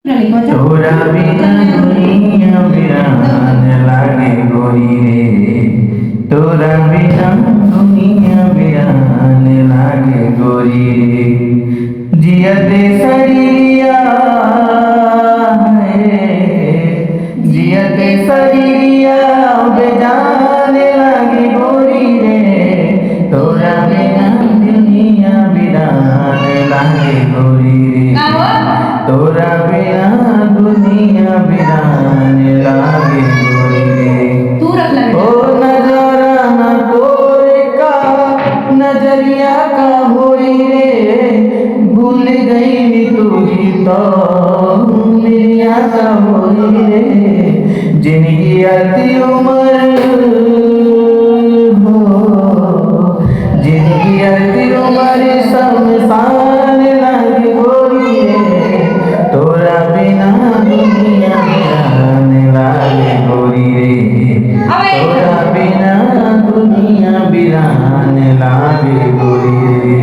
तोरा बिना दुनिया वीरान लागे गोरी रे। तोरा बिना दुनिया वीरान लागे गोरी रे। जियते शरीरिया जियते शरीरिया बेजान लागे गोरी रे। तोरा बिना दुनिया वीरान लागे गोरी रे। तोरा बिना दुनिया वीरान लागे गोरी रे। ओ नजारा ना तोरे का नजरिया का होई रे। भूल गई तू ही तो दुनिया का होई रे। जिंदगी आती उम्र हो जिंदगी आती उम्र शमशान लागे गोरी रे। तोरा बिना दुनिया वीरान लागे गोरी रे। तोरा बिना दुनिया वीरान लागे गोरी रे।